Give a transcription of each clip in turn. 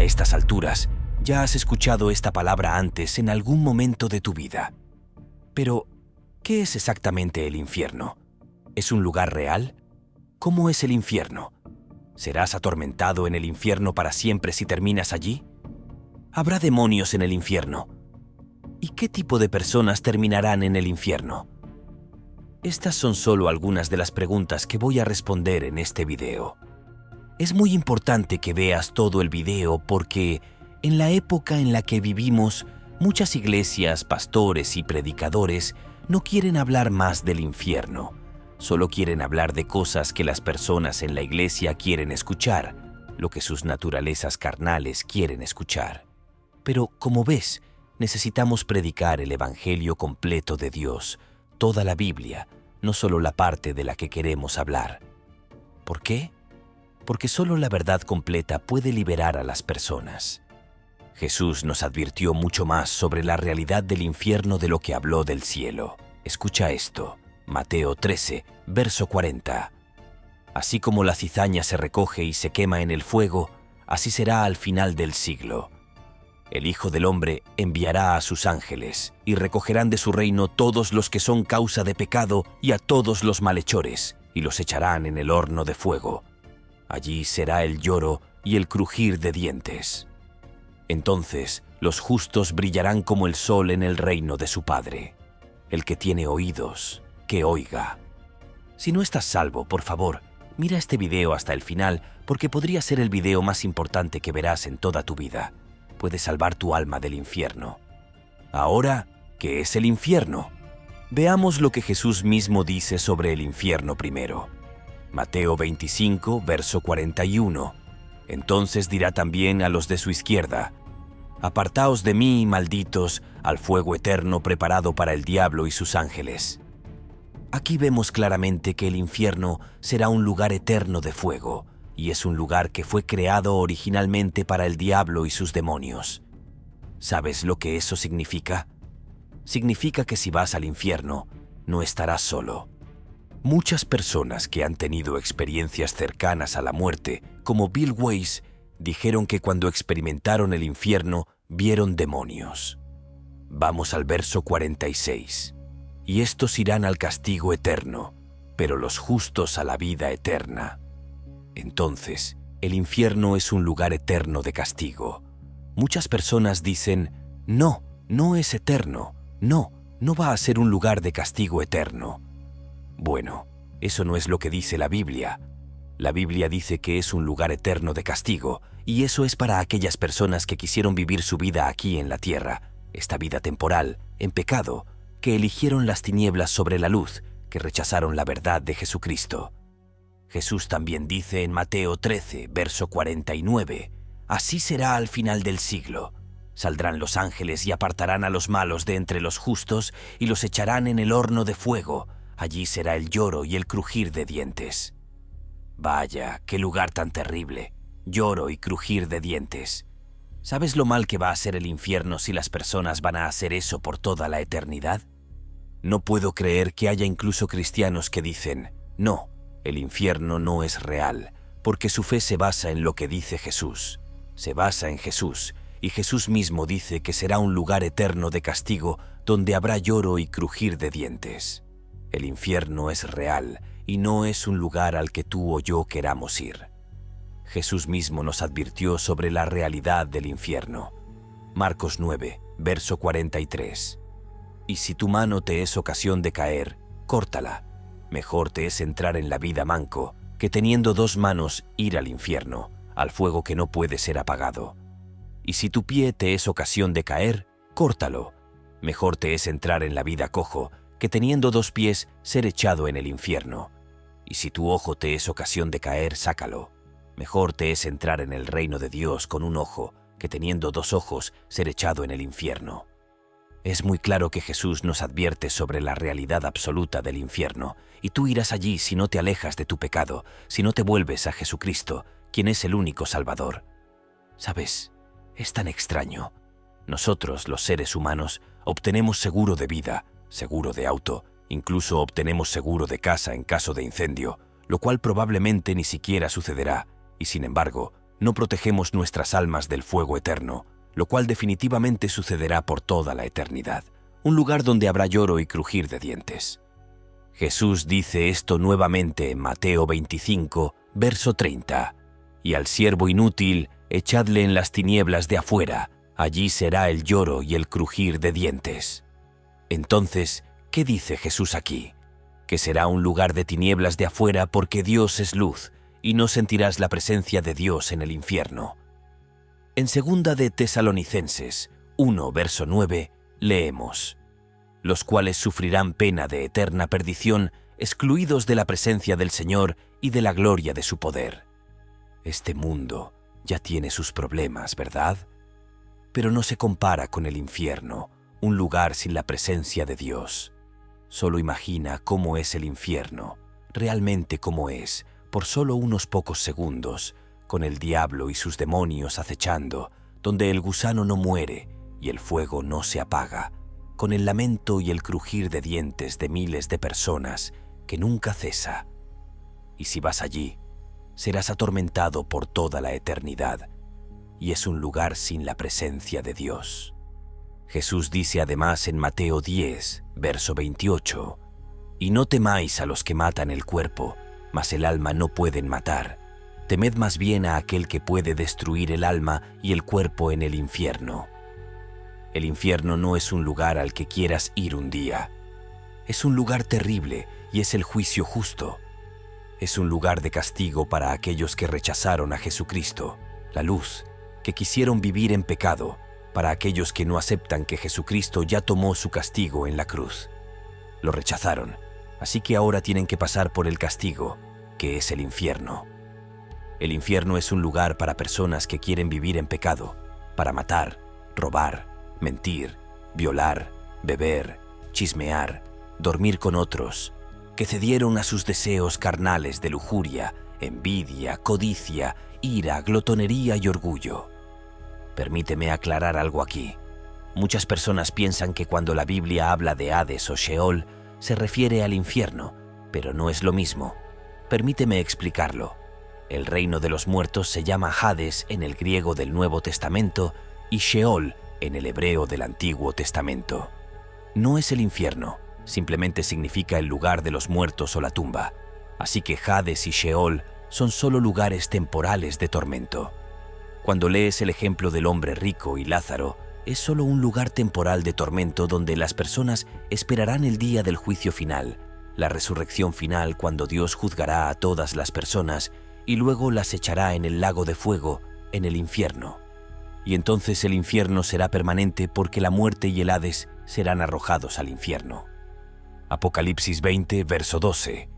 A estas alturas, ya has escuchado esta palabra antes en algún momento de tu vida. Pero, ¿qué es exactamente el infierno? ¿Es un lugar real? ¿Cómo es el infierno? ¿Serás atormentado en el infierno para siempre si terminas allí? ¿Habrá demonios en el infierno? ¿Y qué tipo de personas terminarán en el infierno? Estas son solo algunas de las preguntas que voy a responder en este video. Es muy importante que veas todo el video porque, en la época en la que vivimos, muchas iglesias, pastores y predicadores no quieren hablar más del infierno. Solo quieren hablar de cosas que las personas en la iglesia quieren escuchar, lo que sus naturalezas carnales quieren escuchar. Pero, como ves, necesitamos predicar el evangelio completo de Dios, toda la Biblia, no solo la parte de la que queremos hablar. ¿Por qué? Porque solo la verdad completa puede liberar a las personas. Jesús nos advirtió mucho más sobre la realidad del infierno de lo que habló del cielo. Escucha esto, Mateo 13, verso 40. Así como la cizaña se recoge y se quema en el fuego, así será al final del siglo. El Hijo del Hombre enviará a sus ángeles y recogerán de su reino todos los que son causa de pecado y a todos los malhechores, y los echarán en el horno de fuego. Allí será el lloro y el crujir de dientes. Entonces los justos brillarán como el sol en el reino de su Padre. El que tiene oídos, que oiga. Si no estás salvo, por favor, mira este video hasta el final porque podría ser el video más importante que verás en toda tu vida. Puede salvar tu alma del infierno. Ahora, ¿qué es el infierno? Veamos lo que Jesús mismo dice sobre el infierno primero. Mateo 25, verso 41. Entonces dirá también a los de su izquierda: Apartaos de mí, malditos, al fuego eterno preparado para el diablo y sus ángeles. Aquí vemos claramente que el infierno será un lugar eterno de fuego, y es un lugar que fue creado originalmente para el diablo y sus demonios. ¿Sabes lo que eso significa? Significa que si vas al infierno, no estarás solo. Muchas personas que han tenido experiencias cercanas a la muerte, como Bill Weiss, dijeron que cuando experimentaron el infierno, vieron demonios. Vamos al verso 46. Y estos irán al castigo eterno, pero los justos a la vida eterna. Entonces, el infierno es un lugar eterno de castigo. Muchas personas dicen: no, no es eterno, no va a ser un lugar de castigo eterno. Bueno, eso no es lo que dice la Biblia. La Biblia dice que es un lugar eterno de castigo, y eso es para aquellas personas que quisieron vivir su vida aquí en la tierra, esta vida temporal, en pecado, que eligieron las tinieblas sobre la luz, que rechazaron la verdad de Jesucristo. Jesús también dice en Mateo 13, verso 49, así será al final del siglo. Saldrán los ángeles y apartarán a los malos de entre los justos y los echarán en el horno de fuego. Allí será el lloro y el crujir de dientes. Vaya, qué lugar tan terrible. Lloro y crujir de dientes. ¿Sabes lo mal que va a ser el infierno si las personas van a hacer eso por toda la eternidad? No puedo creer que haya incluso cristianos que dicen: no, el infierno no es real, porque su fe se basa en lo que dice Jesús. Se basa en Jesús, y Jesús mismo dice que será un lugar eterno de castigo donde habrá lloro y crujir de dientes. El infierno es real y no es un lugar al que tú o yo queramos ir. Jesús mismo nos advirtió sobre la realidad del infierno. Marcos 9, verso 43. Y si tu mano te es ocasión de caer, córtala. Mejor te es entrar en la vida manco que teniendo dos manos ir al infierno, al fuego que no puede ser apagado. Y si tu pie te es ocasión de caer, córtalo. Mejor te es entrar en la vida cojo que teniendo dos pies ser echado en el infierno. Y si tu ojo te es ocasión de caer, sácalo. Mejor te es entrar en el reino de Dios con un ojo que teniendo dos ojos ser echado en el infierno. Es muy claro que Jesús nos advierte sobre la realidad absoluta del infierno, y tú irás allí si no te alejas de tu pecado, si no te vuelves a Jesucristo, quien es el único Salvador. ¿Sabes? Es tan extraño. Nosotros, los seres humanos, obtenemos seguro de vida, seguro de auto, incluso obtenemos seguro de casa en caso de incendio, lo cual probablemente ni siquiera sucederá, y sin embargo, no protegemos nuestras almas del fuego eterno, lo cual definitivamente sucederá por toda la eternidad, un lugar donde habrá lloro y crujir de dientes. Jesús dice esto nuevamente en Mateo 25, verso 30. Y al siervo inútil, echadle en las tinieblas de afuera, allí será el lloro y el crujir de dientes. Entonces, ¿qué dice Jesús aquí? Que será un lugar de tinieblas de afuera porque Dios es luz, y no sentirás la presencia de Dios en el infierno. En 2 de Tesalonicenses 1, verso 9, leemos: los cuales sufrirán pena de eterna perdición, excluidos de la presencia del Señor y de la gloria de su poder. Este mundo ya tiene sus problemas, ¿verdad? Pero no se compara con el infierno, un lugar sin la presencia de Dios. Solo imagina cómo es el infierno, realmente cómo es, por solo unos pocos segundos, con el diablo y sus demonios acechando, donde el gusano no muere y el fuego no se apaga, con el lamento y el crujir de dientes de miles de personas que nunca cesa. Y si vas allí, serás atormentado por toda la eternidad, y es un lugar sin la presencia de Dios. Jesús dice además en Mateo 10, verso 28, «Y no temáis a los que matan el cuerpo, mas el alma no pueden matar. Temed más bien a aquel que puede destruir el alma y el cuerpo en el infierno». El infierno no es un lugar al que quieras ir un día. Es un lugar terrible y es el juicio justo. Es un lugar de castigo para aquellos que rechazaron a Jesucristo, la luz, que quisieron vivir en pecado, para aquellos que no aceptan que Jesucristo ya tomó su castigo en la cruz. Lo rechazaron, así que ahora tienen que pasar por el castigo, que es el infierno. El infierno es un lugar para personas que quieren vivir en pecado, para matar, robar, mentir, violar, beber, chismear, dormir con otros, que cedieron a sus deseos carnales de lujuria, envidia, codicia, ira, glotonería y orgullo. Permíteme aclarar algo aquí. Muchas personas piensan que cuando la Biblia habla de Hades o Sheol, se refiere al infierno, pero no es lo mismo. Permíteme explicarlo. El reino de los muertos se llama Hades en el griego del Nuevo Testamento y Sheol en el hebreo del Antiguo Testamento. No es el infierno, simplemente significa el lugar de los muertos o la tumba. Así que Hades y Sheol son solo lugares temporales de tormento. Cuando lees el ejemplo del hombre rico y Lázaro, es solo un lugar temporal de tormento donde las personas esperarán el día del juicio final, la resurrección final cuando Dios juzgará a todas las personas y luego las echará en el lago de fuego, en el infierno. Y entonces el infierno será permanente porque la muerte y el Hades serán arrojados al infierno. Apocalipsis 20, verso 12.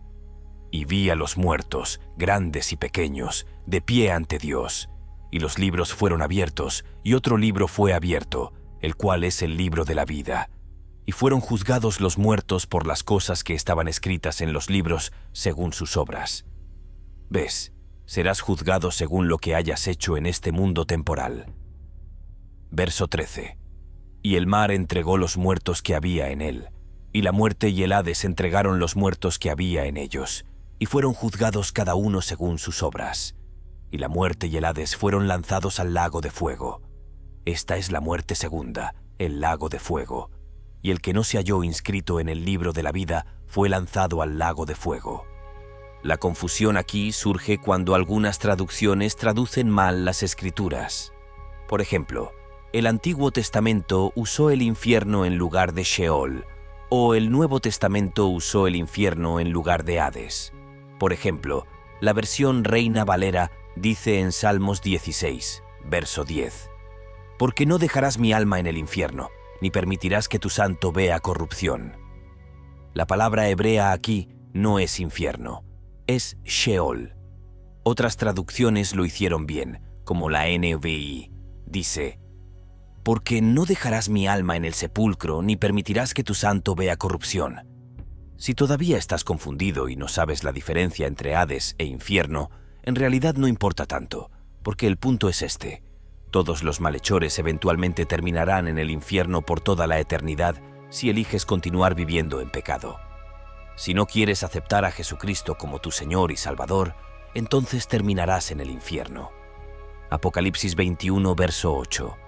Y vi a los muertos, grandes y pequeños, de pie ante Dios. Y los libros fueron abiertos, y otro libro fue abierto, el cual es el libro de la vida. Y fueron juzgados los muertos por las cosas que estaban escritas en los libros según sus obras. ¿Ves? Serás juzgado según lo que hayas hecho en este mundo temporal. Verso 13. Y el mar entregó los muertos que había en él, y la muerte y el Hades entregaron los muertos que había en ellos, y fueron juzgados cada uno según sus obras. Y la muerte y el Hades fueron lanzados al lago de fuego. Esta es la muerte segunda, el lago de fuego. Y el que no se halló inscrito en el libro de la vida fue lanzado al lago de fuego. La confusión aquí surge cuando algunas traducciones traducen mal las escrituras. Por ejemplo, el Antiguo Testamento usó el infierno en lugar de Sheol, o el Nuevo Testamento usó el infierno en lugar de Hades. Por ejemplo, la versión Reina Valera dice en Salmos 16, verso 10, «Porque no dejarás mi alma en el infierno, ni permitirás que tu santo vea corrupción». La palabra hebrea aquí no es infierno, es Sheol. Otras traducciones lo hicieron bien, como la NVI. Dice, «Porque no dejarás mi alma en el sepulcro, ni permitirás que tu santo vea corrupción». Si todavía estás confundido y no sabes la diferencia entre Hades e infierno, en realidad no importa tanto, porque el punto es este. Todos los malhechores eventualmente terminarán en el infierno por toda la eternidad si eliges continuar viviendo en pecado. Si no quieres aceptar a Jesucristo como tu Señor y Salvador, entonces terminarás en el infierno. Apocalipsis 21, verso 8.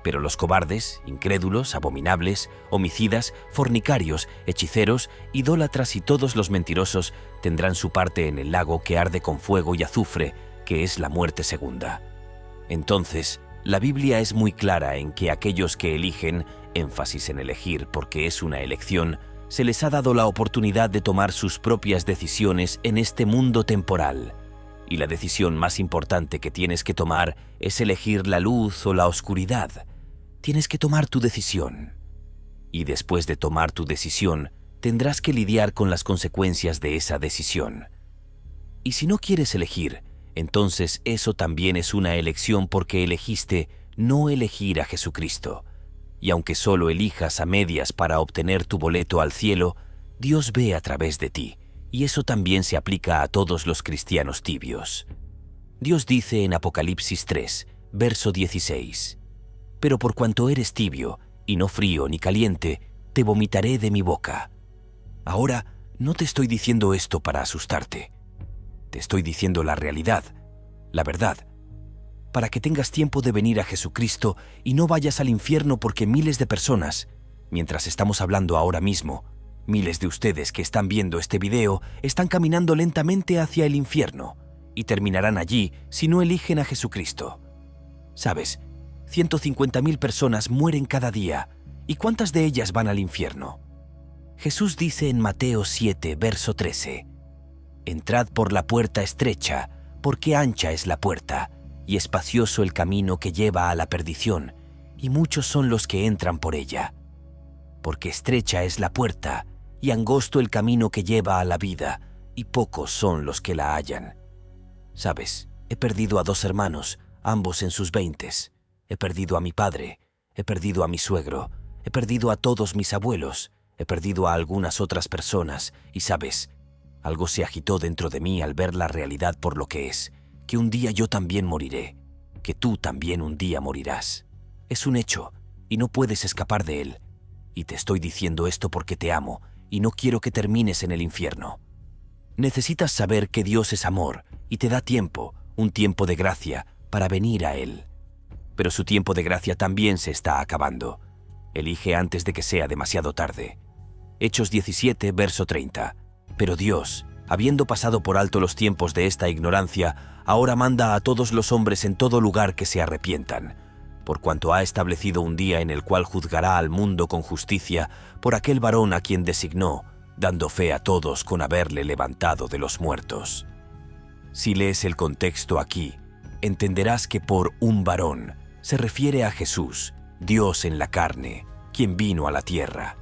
Pero los cobardes, incrédulos, abominables, homicidas, fornicarios, hechiceros, idólatras y todos los mentirosos tendrán su parte en el lago que arde con fuego y azufre, que es la muerte segunda. Entonces, la Biblia es muy clara en que aquellos que eligen, énfasis en elegir porque es una elección, se les ha dado la oportunidad de tomar sus propias decisiones en este mundo temporal. Y la decisión más importante que tienes que tomar es elegir la luz o la oscuridad. Tienes que tomar tu decisión. Y después de tomar tu decisión, tendrás que lidiar con las consecuencias de esa decisión. Y si no quieres elegir, entonces eso también es una elección porque elegiste no elegir a Jesucristo. Y aunque solo elijas a medias para obtener tu boleto al cielo, Dios ve a través de ti, y eso también se aplica a todos los cristianos tibios. Dios dice en Apocalipsis 3, verso 16, «Pero por cuanto eres tibio, y no frío ni caliente, te vomitaré de mi boca». Ahora, no te estoy diciendo esto para asustarte. Te estoy diciendo la realidad, la verdad, para que tengas tiempo de venir a Jesucristo y no vayas al infierno porque miles de personas, mientras estamos hablando ahora mismo, miles de ustedes que están viendo este video están caminando lentamente hacia el infierno y terminarán allí si no eligen a Jesucristo. ¿Sabes? 150.000 personas mueren cada día. ¿Y cuántas de ellas van al infierno? Jesús dice en Mateo 7, verso 13, «Entrad por la puerta estrecha, porque ancha es la puerta, y espacioso el camino que lleva a la perdición, y muchos son los que entran por ella. Porque estrecha es la puerta, y angosto el camino que lleva a la vida, y pocos son los que la hallan». Sabes, he perdido a 2 hermanos, ambos en sus 20s. He perdido a mi padre, he perdido a mi suegro, he perdido a todos mis abuelos, he perdido a algunas otras personas, y sabes, algo se agitó dentro de mí al ver la realidad por lo que es, que un día yo también moriré, que tú también un día morirás. Es un hecho, y no puedes escapar de él. Y te estoy diciendo esto porque te amo, y no quiero que termines en el infierno. Necesitas saber que Dios es amor, y te da tiempo, un tiempo de gracia, para venir a Él. Pero su tiempo de gracia también se está acabando. Elige antes de que sea demasiado tarde. Hechos 17, verso 30. Pero Dios, habiendo pasado por alto los tiempos de esta ignorancia, ahora manda a todos los hombres en todo lugar que se arrepientan, por cuanto ha establecido un día en el cual juzgará al mundo con justicia por aquel varón a quien designó, dando fe a todos con haberle levantado de los muertos. Si lees el contexto aquí, entenderás que por un varón se refiere a Jesús, Dios en la carne, quien vino a la tierra.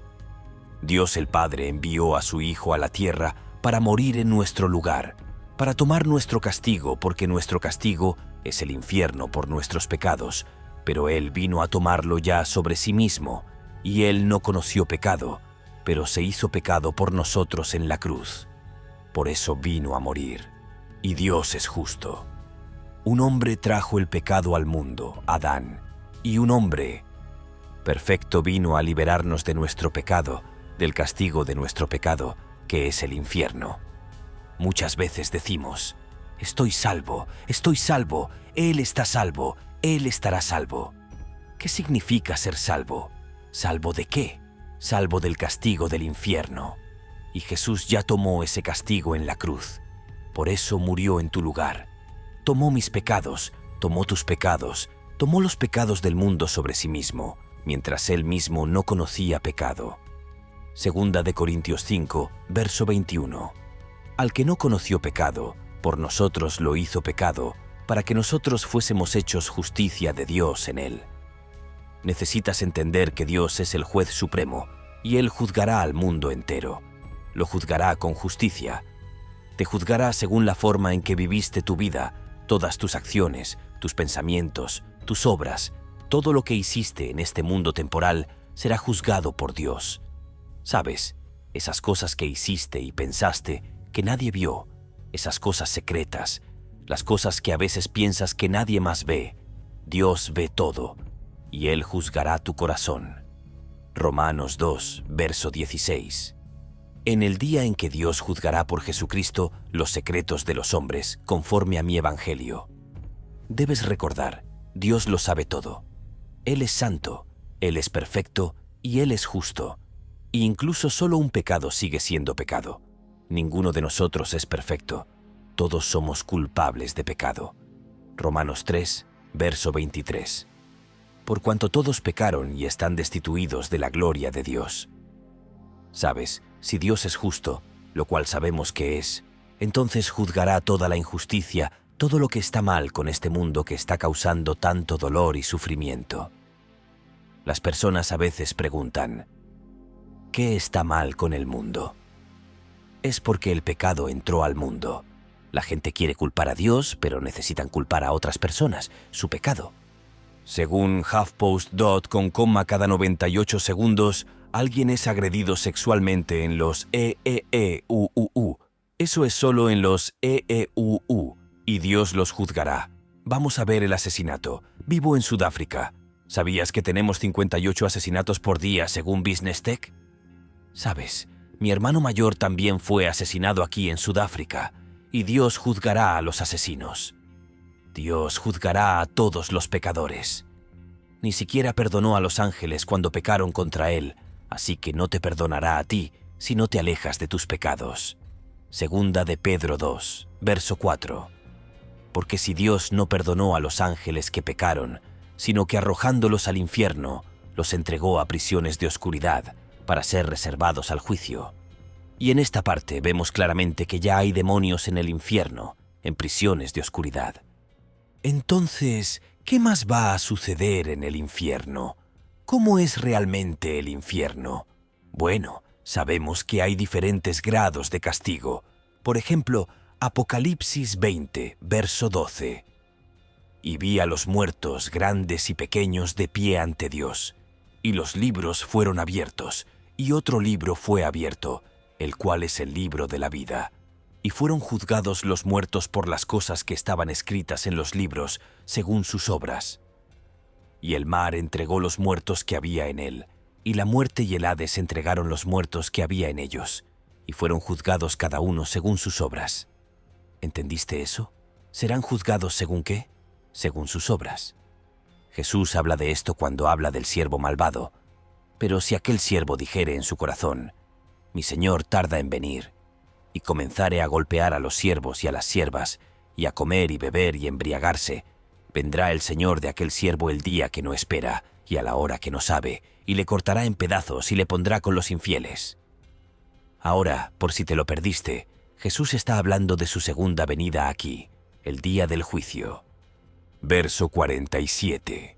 Dios el Padre envió a su Hijo a la tierra para morir en nuestro lugar, para tomar nuestro castigo, porque nuestro castigo es el infierno por nuestros pecados, pero Él vino a tomarlo ya sobre sí mismo, y Él no conoció pecado, pero se hizo pecado por nosotros en la cruz. Por eso vino a morir. Y Dios es justo. Un hombre trajo el pecado al mundo, Adán, y un hombre perfecto vino a liberarnos de nuestro pecado, del castigo de nuestro pecado, que es el infierno. Muchas veces decimos, estoy salvo, Él está salvo, Él estará salvo. ¿Qué significa ser salvo? ¿Salvo de qué? Salvo del castigo del infierno. Y Jesús ya tomó ese castigo en la cruz. Por eso murió en tu lugar. Tomó mis pecados, tomó tus pecados, tomó los pecados del mundo sobre sí mismo, mientras Él mismo no conocía pecado. Segunda de Corintios 5, verso 21. Al que no conoció pecado, por nosotros lo hizo pecado, para que nosotros fuésemos hechos justicia de Dios en Él. Necesitas entender que Dios es el juez supremo, y Él juzgará al mundo entero. Lo juzgará con justicia. Te juzgará según la forma en que viviste tu vida, todas tus acciones, tus pensamientos, tus obras, todo lo que hiciste en este mundo temporal será juzgado por Dios. ¿Sabes? Esas cosas que hiciste y pensaste que nadie vio, esas cosas secretas, las cosas que a veces piensas que nadie más ve, Dios ve todo, y Él juzgará tu corazón. Romanos 2, verso 16. En el día en que Dios juzgará por Jesucristo los secretos de los hombres, conforme a mi evangelio. Debes recordar, Dios lo sabe todo. Él es santo, Él es perfecto y Él es justo. Y incluso solo un pecado sigue siendo pecado. Ninguno de nosotros es perfecto. Todos somos culpables de pecado. Romanos 3, verso 23. Por cuanto todos pecaron y están destituidos de la gloria de Dios. Sabes, si Dios es justo, lo cual sabemos que es, entonces juzgará toda la injusticia, todo lo que está mal con este mundo que está causando tanto dolor y sufrimiento. Las personas a veces preguntan, ¿qué está mal con el mundo? Es porque el pecado entró al mundo. La gente quiere culpar a Dios, pero necesitan culpar a otras personas, su pecado. Según HuffPost.com, cada 98 segundos, alguien es agredido sexualmente en los EEEUUU. Eso es solo en los EEUU, y Dios los juzgará. Vamos a ver el asesinato. Vivo en Sudáfrica. ¿Sabías que tenemos 58 asesinatos por día según Business Tech? Sabes, mi hermano mayor también fue asesinado aquí en Sudáfrica, y Dios juzgará a los asesinos. Dios juzgará a todos los pecadores. Ni siquiera perdonó a los ángeles cuando pecaron contra Él, así que no te perdonará a ti si no te alejas de tus pecados. Segunda de Pedro 2, verso 4. Porque si Dios no perdonó a los ángeles que pecaron, sino que arrojándolos al infierno, los entregó a prisiones de oscuridad para ser reservados al juicio. Y en esta parte vemos claramente que ya hay demonios en el infierno, en prisiones de oscuridad. Entonces, ¿qué más va a suceder en el infierno? ¿Cómo es realmente el infierno? Bueno, sabemos que hay diferentes grados de castigo. Por ejemplo, Apocalipsis 20, verso 12. Y vi a los muertos, grandes y pequeños, de pie ante Dios. Y los libros fueron abiertos, y otro libro fue abierto, el cual es el libro de la vida. Y fueron juzgados los muertos por las cosas que estaban escritas en los libros, según sus obras. Y el mar entregó los muertos que había en él, y la muerte y el Hades entregaron los muertos que había en ellos, y fueron juzgados cada uno según sus obras. ¿Entendiste eso? ¿Serán juzgados según qué? Según sus obras. Jesús habla de esto cuando habla del siervo malvado. Pero si aquel siervo dijere en su corazón, mi Señor tarda en venir, y comenzare a golpear a los siervos y a las siervas, y a comer y beber y embriagarse, vendrá el Señor de aquel siervo el día que no espera, y a la hora que no sabe, y le cortará en pedazos y le pondrá con los infieles. Ahora, por si te lo perdiste, Jesús está hablando de su segunda venida aquí, el día del juicio. Verso 47.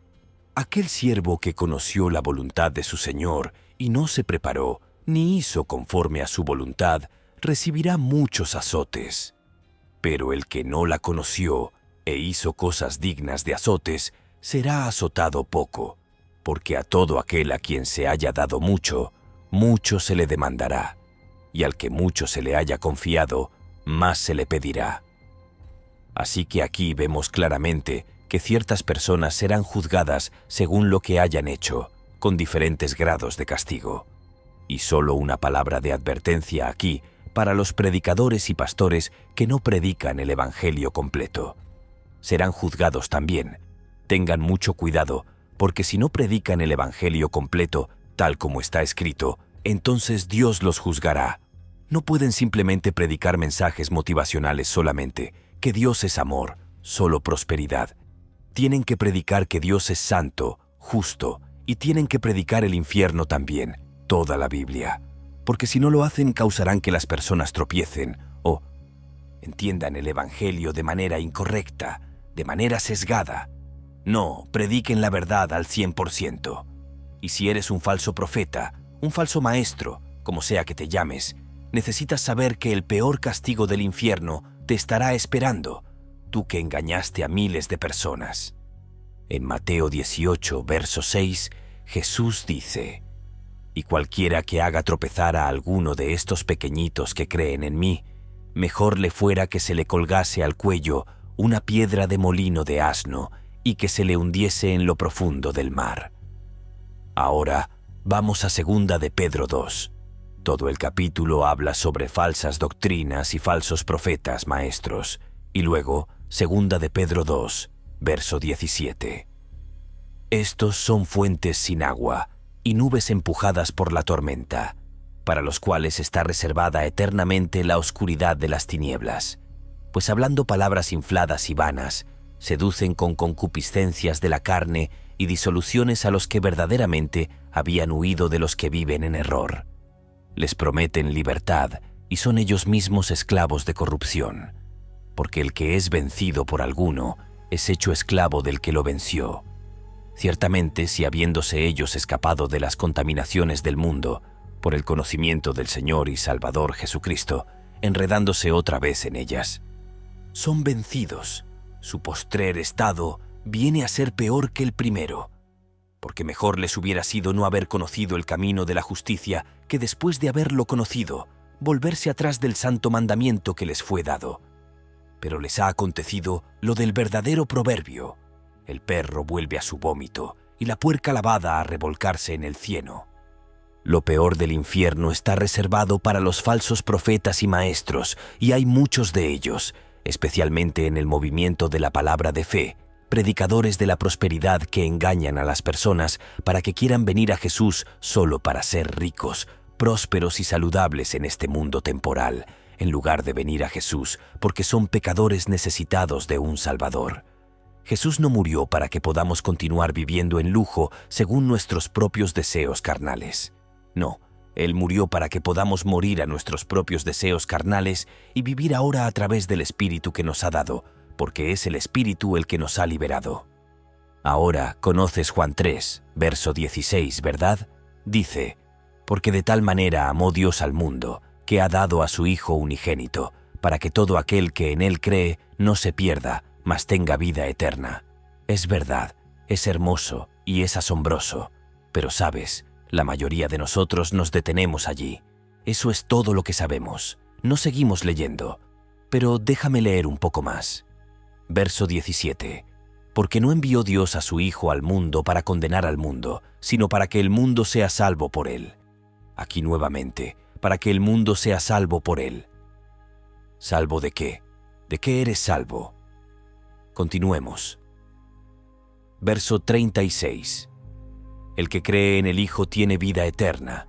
Aquel siervo que conoció la voluntad de su Señor y no se preparó, ni hizo conforme a su voluntad, recibirá muchos azotes. Pero el que no la conoció e hizo cosas dignas de azotes, será azotado poco, porque a todo aquel a quien se haya dado mucho, mucho se le demandará, y al que mucho se le haya confiado, más se le pedirá. Así que aquí vemos claramente que ciertas personas serán juzgadas según lo que hayan hecho, con diferentes grados de castigo. Y solo una palabra de advertencia aquí para los predicadores y pastores que no predican el Evangelio completo. Serán juzgados también. Tengan mucho cuidado, porque si no predican el Evangelio completo, tal como está escrito, entonces Dios los juzgará. No pueden simplemente predicar mensajes motivacionales solamente, que Dios es amor, solo prosperidad. Tienen que predicar que Dios es santo, justo, y tienen que predicar el infierno también, toda la Biblia. Porque si no lo hacen, causarán que las personas tropiecen o entiendan el Evangelio de manera incorrecta, de manera sesgada. No, prediquen la verdad al 100%. Y si eres un falso profeta, un falso maestro, como sea que te llames, necesitas saber que el peor castigo del infierno te estará esperando, tú que engañaste a miles de personas. En Mateo 18, verso 6, Jesús dice: y cualquiera que haga tropezar a alguno de estos pequeñitos que creen en mí, mejor le fuera que se le colgase al cuello una piedra de molino de asno y que se le hundiese en lo profundo del mar. Ahora vamos a segunda de Pedro 2. Todo el capítulo habla sobre falsas doctrinas y falsos profetas maestros. Y luego, segunda de Pedro 2, verso 17. Estos son fuentes sin agua y nubes empujadas por la tormenta, para los cuales está reservada eternamente la oscuridad de las tinieblas, pues hablando palabras infladas y vanas, seducen con concupiscencias de la carne y disoluciones a los que verdaderamente habían huido de los que viven en error. Les prometen libertad y son ellos mismos esclavos de corrupción, porque el que es vencido por alguno es hecho esclavo del que lo venció. Ciertamente, si habiéndose ellos escapado de las contaminaciones del mundo, por el conocimiento del Señor y Salvador Jesucristo, enredándose otra vez en ellas, son vencidos, su postrer estado viene a ser peor que el primero, porque mejor les hubiera sido no haber conocido el camino de la justicia que después de haberlo conocido, volverse atrás del santo mandamiento que les fue dado. Pero les ha acontecido lo del verdadero proverbio: el perro vuelve a su vómito y la puerca lavada a revolcarse en el cieno. Lo peor del infierno está reservado para los falsos profetas y maestros, y hay muchos de ellos, especialmente en el movimiento de la palabra de fe, predicadores de la prosperidad que engañan a las personas para que quieran venir a Jesús solo para ser ricos, prósperos y saludables en este mundo temporal, en lugar de venir a Jesús porque son pecadores necesitados de un Salvador. Jesús no murió para que podamos continuar viviendo en lujo según nuestros propios deseos carnales. No, Él murió para que podamos morir a nuestros propios deseos carnales y vivir ahora a través del Espíritu que nos ha dado, porque es el Espíritu el que nos ha liberado. Ahora conoces Juan 3, verso 16, ¿verdad? Dice: porque de tal manera amó Dios al mundo, que ha dado a su Hijo unigénito, para que todo aquel que en Él cree no se pierda, mas tenga vida eterna. Es verdad, es hermoso y es asombroso, pero sabes, la mayoría de nosotros nos detenemos allí. Eso es todo lo que sabemos. No seguimos leyendo, pero déjame leer un poco más. Verso 17. Porque no envió Dios a su Hijo al mundo para condenar al mundo, sino para que el mundo sea salvo por Él. Aquí nuevamente, para que el mundo sea salvo por Él. ¿Salvo de qué? ¿De qué eres salvo? Continuemos. Verso 36. El que cree en el Hijo tiene vida eterna,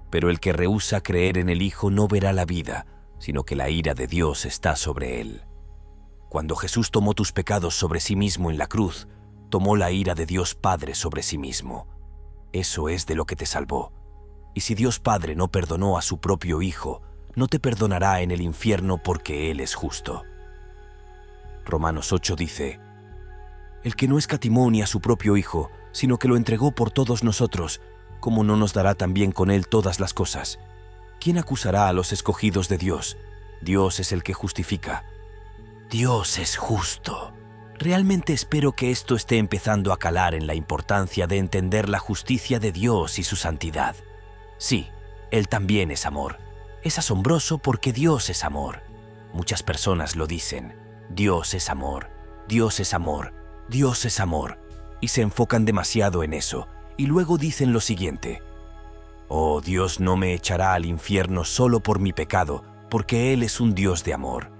pero el que rehúsa creer en el Hijo no verá la vida, sino que la ira de Dios está sobre él. Cuando Jesús tomó tus pecados sobre sí mismo en la cruz, tomó la ira de Dios Padre sobre sí mismo. Eso es de lo que te salvó. Y si Dios Padre no perdonó a su propio Hijo, no te perdonará en el infierno porque Él es justo. Romanos 8 dice: el que no escatimó ni a su propio Hijo, sino que lo entregó por todos nosotros, ¿cómo no nos dará también con Él todas las cosas? ¿Quién acusará a los escogidos de Dios? Dios es el que justifica. Dios es justo. Realmente espero que esto esté empezando a calar en la importancia de entender la justicia de Dios y su santidad. Sí, Él también es amor. Es asombroso porque Dios es amor. Muchas personas lo dicen: Dios es amor, Dios es amor, Dios es amor, y se enfocan demasiado en eso, y luego dicen lo siguiente: oh, Dios no me echará al infierno solo por mi pecado, porque Él es un Dios de amor.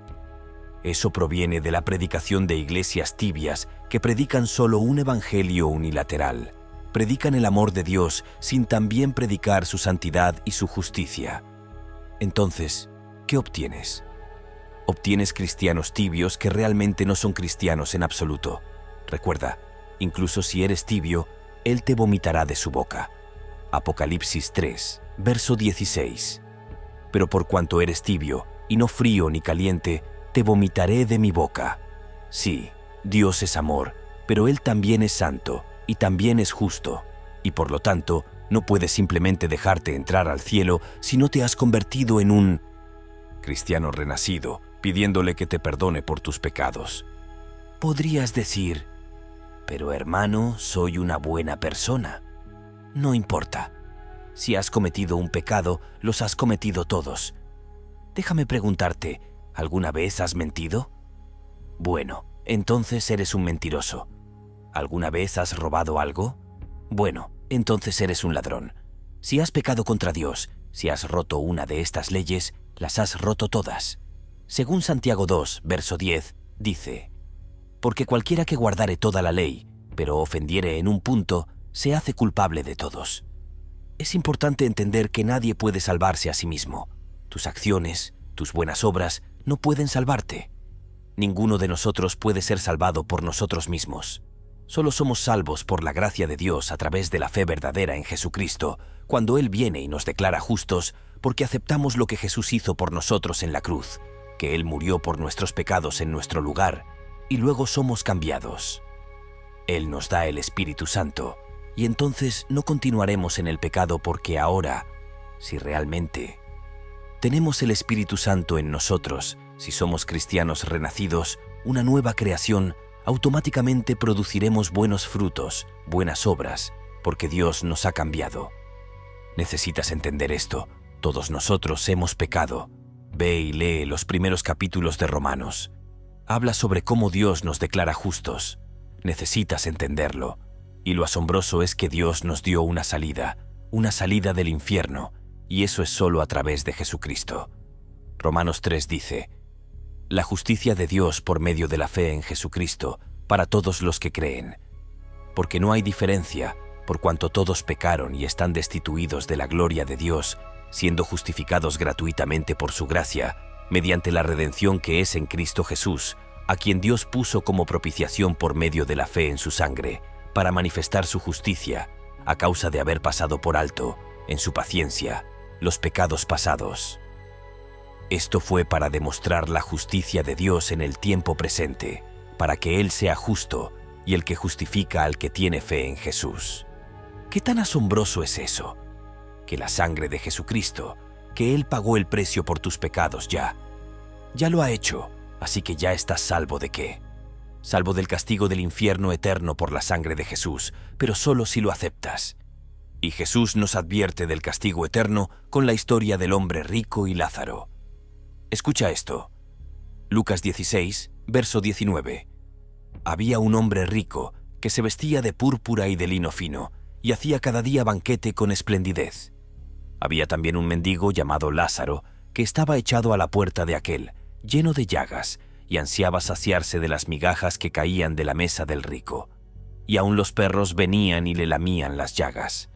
Eso proviene de la predicación de iglesias tibias que predican solo un evangelio unilateral. Predican el amor de Dios sin también predicar su santidad y su justicia. Entonces, ¿qué obtienes? Obtienes cristianos tibios que realmente no son cristianos en absoluto. Recuerda, incluso si eres tibio, Él te vomitará de su boca. Apocalipsis 3, verso 16. Pero por cuanto eres tibio, y no frío ni caliente, te vomitaré de mi boca. Sí, Dios es amor, pero Él también es santo, y también es justo, y por lo tanto, no puedes simplemente dejarte entrar al cielo si no te has convertido en un cristiano renacido, pidiéndole que te perdone por tus pecados. Podrías decir: pero hermano, soy una buena persona. No importa. Si has cometido un pecado, los has cometido todos. Déjame preguntarte, ¿alguna vez has mentido? Bueno, entonces eres un mentiroso. ¿Alguna vez has robado algo? Bueno, entonces eres un ladrón. Si has pecado contra Dios, si has roto una de estas leyes, las has roto todas. Según Santiago 2, verso 10, dice: porque cualquiera que guardare toda la ley, pero ofendiere en un punto, se hace culpable de todos. Es importante entender que nadie puede salvarse a sí mismo. Tus acciones, tus buenas obras, no pueden salvarte. Ninguno de nosotros puede ser salvado por nosotros mismos. Solo somos salvos por la gracia de Dios a través de la fe verdadera en Jesucristo, cuando Él viene y nos declara justos, porque aceptamos lo que Jesús hizo por nosotros en la cruz, que Él murió por nuestros pecados en nuestro lugar, y luego somos cambiados. Él nos da el Espíritu Santo, y entonces no continuaremos en el pecado porque ahora, si realmente tenemos el Espíritu Santo en nosotros, si somos cristianos renacidos, una nueva creación, automáticamente produciremos buenos frutos, buenas obras, porque Dios nos ha cambiado. Necesitas entender esto. Todos nosotros hemos pecado. Ve y lee los primeros capítulos de Romanos. Habla sobre cómo Dios nos declara justos. Necesitas entenderlo. Y lo asombroso es que Dios nos dio una salida del infierno, y eso es solo a través de Jesucristo. Romanos 3 dice: la justicia de Dios por medio de la fe en Jesucristo para todos los que creen. Porque no hay diferencia, por cuanto todos pecaron y están destituidos de la gloria de Dios, siendo justificados gratuitamente por su gracia, mediante la redención que es en Cristo Jesús, a quien Dios puso como propiciación por medio de la fe en su sangre, para manifestar su justicia, a causa de haber pasado por alto, en su paciencia, los pecados pasados. Esto fue para demostrar la justicia de Dios en el tiempo presente, para que Él sea justo y el que justifica al que tiene fe en Jesús. ¿Qué tan asombroso es eso? Que la sangre de Jesucristo, que Él pagó el precio por tus pecados ya lo ha hecho, así que ya estás salvo ¿de qué? Salvo del castigo del infierno eterno por la sangre de Jesús, pero solo si lo aceptas. Y Jesús nos advierte del castigo eterno con la historia del hombre rico y Lázaro. Escucha esto. Lucas 16, verso 19. Había un hombre rico que se vestía de púrpura y de lino fino y hacía cada día banquete con esplendidez. Había también un mendigo llamado Lázaro que estaba echado a la puerta de aquel, lleno de llagas, y ansiaba saciarse de las migajas que caían de la mesa del rico. Y aun los perros venían y le lamían las llagas.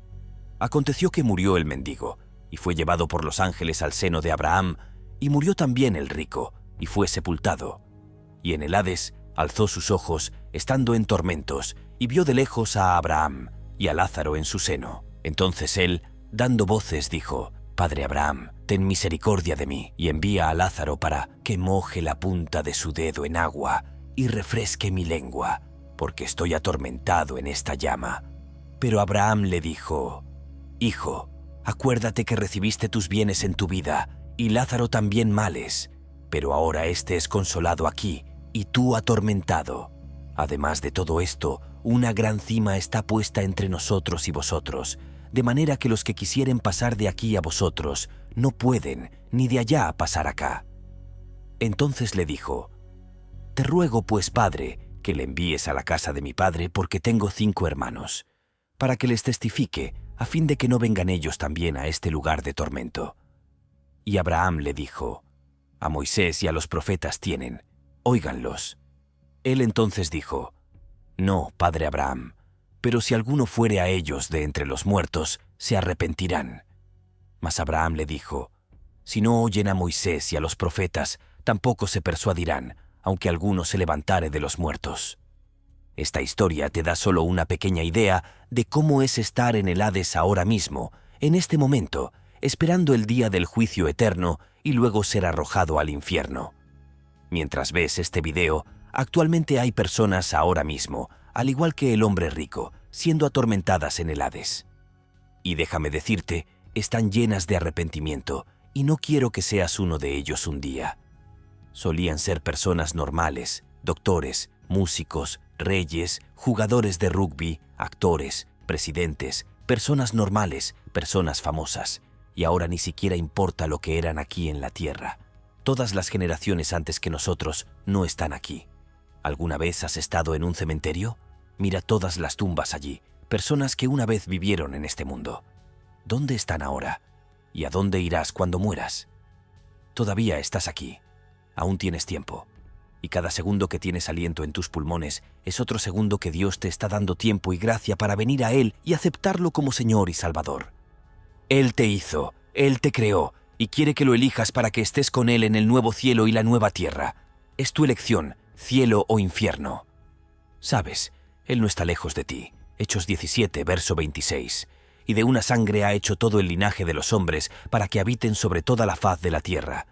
Aconteció que murió el mendigo y fue llevado por los ángeles al seno de Abraham, y murió también el rico, y fue sepultado. Y en el Hades alzó sus ojos, estando en tormentos, y vio de lejos a Abraham y a Lázaro en su seno. Entonces él, dando voces, dijo: Padre Abraham, ten misericordia de mí, y envía a Lázaro para que moje la punta de su dedo en agua y refresque mi lengua, porque estoy atormentado en esta llama. Pero Abraham le dijo: Hijo, acuérdate que recibiste tus bienes en tu vida, y Lázaro también males, pero ahora éste es consolado aquí, y tú atormentado. Además de todo esto, una gran cima está puesta entre nosotros y vosotros, de manera que los que quisieren pasar de aquí a vosotros no pueden, ni de allá a pasar acá. Entonces le dijo: Te ruego pues, Padre, que le envíes a la casa de mi padre, porque tengo 5 hermanos, para que les testifique, a fin de que no vengan ellos también a este lugar de tormento. Y Abraham le dijo: A Moisés y a los profetas tienen, óiganlos. Él entonces dijo: No, padre Abraham, pero si alguno fuere a ellos de entre los muertos, se arrepentirán. Mas Abraham le dijo: Si no oyen a Moisés y a los profetas, tampoco se persuadirán, aunque alguno se levantare de los muertos. Esta historia te da solo una pequeña idea de cómo es estar en el Hades ahora mismo, en este momento, esperando el día del juicio eterno y luego ser arrojado al infierno. Mientras ves este video, actualmente hay personas ahora mismo, al igual que el hombre rico, siendo atormentadas en el Hades. Y déjame decirte, están llenas de arrepentimiento, y no quiero que seas uno de ellos un día. Solían ser personas normales, doctores, músicos, reyes, jugadores de rugby, actores, presidentes, personas normales, personas famosas, y ahora ni siquiera importa lo que eran aquí en la tierra. Todas las generaciones antes que nosotros no están aquí. ¿Alguna vez has estado en un cementerio? Mira todas las tumbas allí, personas que una vez vivieron en este mundo. ¿Dónde están ahora? ¿Y a dónde irás cuando mueras? Todavía estás aquí. Aún tienes tiempo. Y cada segundo que tienes aliento en tus pulmones es otro segundo que Dios te está dando tiempo y gracia para venir a Él y aceptarlo como Señor y Salvador. Él te hizo, Él te creó y quiere que lo elijas para que estés con Él en el nuevo cielo y la nueva tierra. Es tu elección, cielo o infierno. Sabes, Él no está lejos de ti. Hechos 17, verso 26. Y de una sangre ha hecho todo el linaje de los hombres para que habiten sobre toda la faz de la tierra.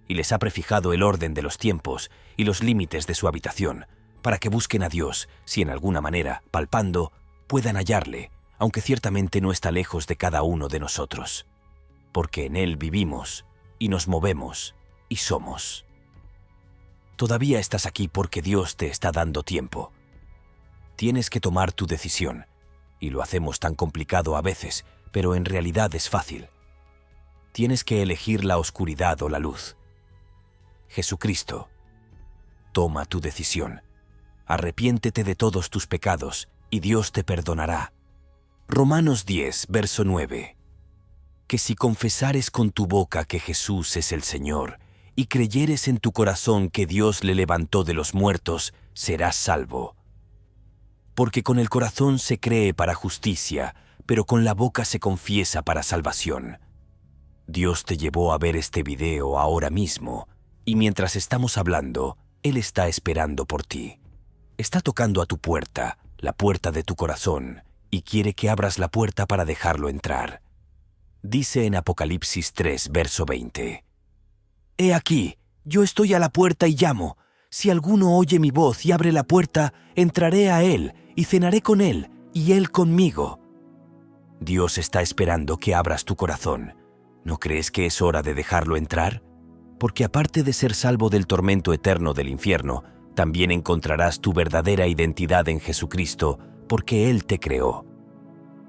Y les ha prefijado el orden de los tiempos y los límites de su habitación, para que busquen a Dios, si en alguna manera, palpando, puedan hallarle, aunque ciertamente no está lejos de cada uno de nosotros. Porque en Él vivimos, y nos movemos, y somos. Todavía estás aquí porque Dios te está dando tiempo. Tienes que tomar tu decisión, y lo hacemos tan complicado a veces, pero en realidad es fácil. Tienes que elegir la oscuridad o la luz. Jesucristo, toma tu decisión. Arrepiéntete de todos tus pecados y Dios te perdonará. Romanos 10, verso 9. Que si confesares con tu boca que Jesús es el Señor y creyeres en tu corazón que Dios le levantó de los muertos, serás salvo. Porque con el corazón se cree para justicia, pero con la boca se confiesa para salvación. Dios te llevó a ver este video ahora mismo, y mientras estamos hablando, Él está esperando por ti. Está tocando a tu puerta, la puerta de tu corazón, y quiere que abras la puerta para dejarlo entrar. Dice en Apocalipsis 3, verso 20. He aquí, yo estoy a la puerta y llamo. Si alguno oye mi voz y abre la puerta, entraré a Él y cenaré con Él y Él conmigo. Dios está esperando que abras tu corazón. ¿No crees que es hora de dejarlo entrar? Porque aparte de ser salvo del tormento eterno del infierno, también encontrarás tu verdadera identidad en Jesucristo, porque Él te creó.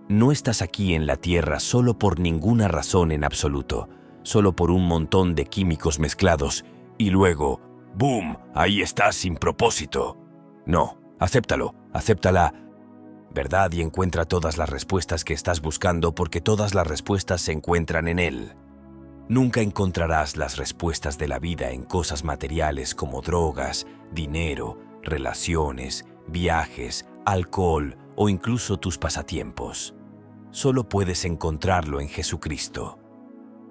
No estás aquí en la tierra solo por ninguna razón en absoluto, solo por un montón de químicos mezclados, y luego, ¡boom!, ahí estás sin propósito. No, acéptalo, acéptala, ¿verdad? Y encuentra todas las respuestas que estás buscando, porque todas las respuestas se encuentran en Él. Nunca encontrarás las respuestas de la vida en cosas materiales como drogas, dinero, relaciones, viajes, alcohol o incluso tus pasatiempos. Solo puedes encontrarlo en Jesucristo.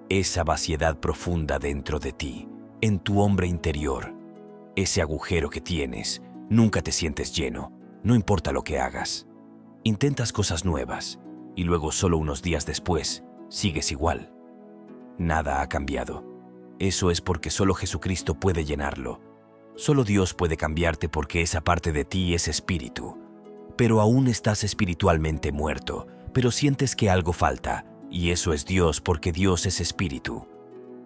Esa vaciedad profunda dentro de ti, en tu hombre interior. Ese agujero que tienes, nunca te sientes lleno, no importa lo que hagas. Intentas cosas nuevas y luego solo unos días después, sigues igual. Nada ha cambiado. Eso es porque solo Jesucristo puede llenarlo. Solo Dios puede cambiarte porque esa parte de ti es espíritu. Pero aún estás espiritualmente muerto, pero sientes que algo falta, y eso es Dios porque Dios es espíritu.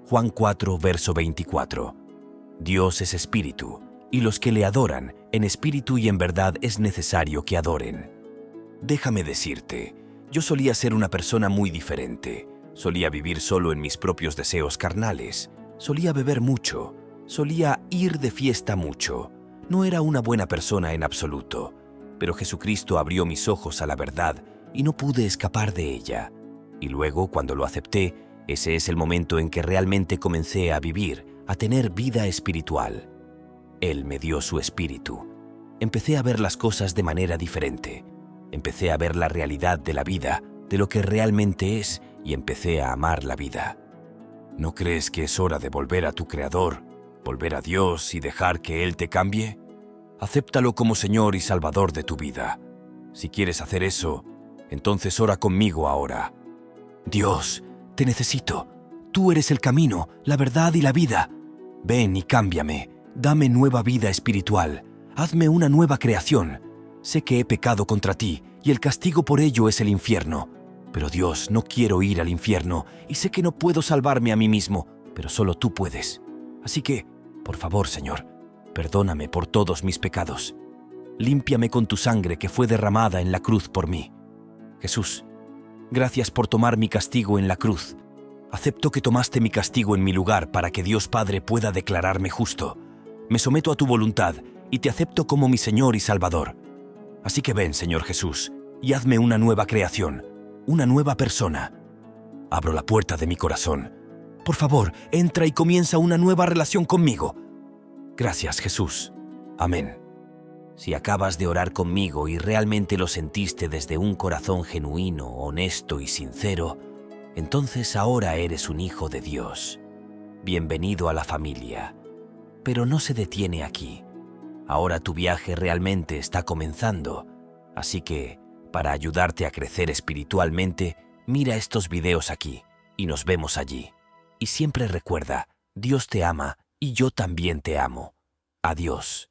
Juan 4, verso 24. Dios es espíritu, y los que le adoran, en espíritu y en verdad es necesario que adoren. Déjame decirte, yo solía ser una persona muy diferente. Solía vivir solo en mis propios deseos carnales. Solía beber mucho. Solía ir de fiesta mucho. No era una buena persona en absoluto. Pero Jesucristo abrió mis ojos a la verdad y no pude escapar de ella. Y luego, cuando lo acepté, ese es el momento en que realmente comencé a vivir, a tener vida espiritual. Él me dio su espíritu. Empecé a ver las cosas de manera diferente. Empecé a ver la realidad de la vida, de lo que realmente es, y empecé a amar la vida. ¿No crees que es hora de volver a tu Creador, volver a Dios y dejar que Él te cambie? Acéptalo como Señor y Salvador de tu vida. Si quieres hacer eso, entonces ora conmigo ahora. Dios, te necesito. Tú eres el camino, la verdad y la vida. Ven y cámbiame. Dame nueva vida espiritual. Hazme una nueva creación. Sé que he pecado contra ti y el castigo por ello es el infierno. Pero Dios, no quiero ir al infierno y sé que no puedo salvarme a mí mismo, pero solo tú puedes. Así que, por favor, Señor, perdóname por todos mis pecados. Límpiame con tu sangre que fue derramada en la cruz por mí. Jesús, gracias por tomar mi castigo en la cruz. Acepto que tomaste mi castigo en mi lugar para que Dios Padre pueda declararme justo. Me someto a tu voluntad y te acepto como mi Señor y Salvador. Así que ven, Señor Jesús, y hazme una nueva creación, una nueva persona. Abro la puerta de mi corazón. Por favor, entra y comienza una nueva relación conmigo. Gracias, Jesús. Amén. Si acabas de orar conmigo y realmente lo sentiste desde un corazón genuino, honesto y sincero, entonces ahora eres un hijo de Dios. Bienvenido a la familia. Pero no se detiene aquí. Ahora tu viaje realmente está comenzando, así que, para ayudarte a crecer espiritualmente, mira estos videos aquí y nos vemos allí. Y siempre recuerda, Dios te ama y yo también te amo. Adiós.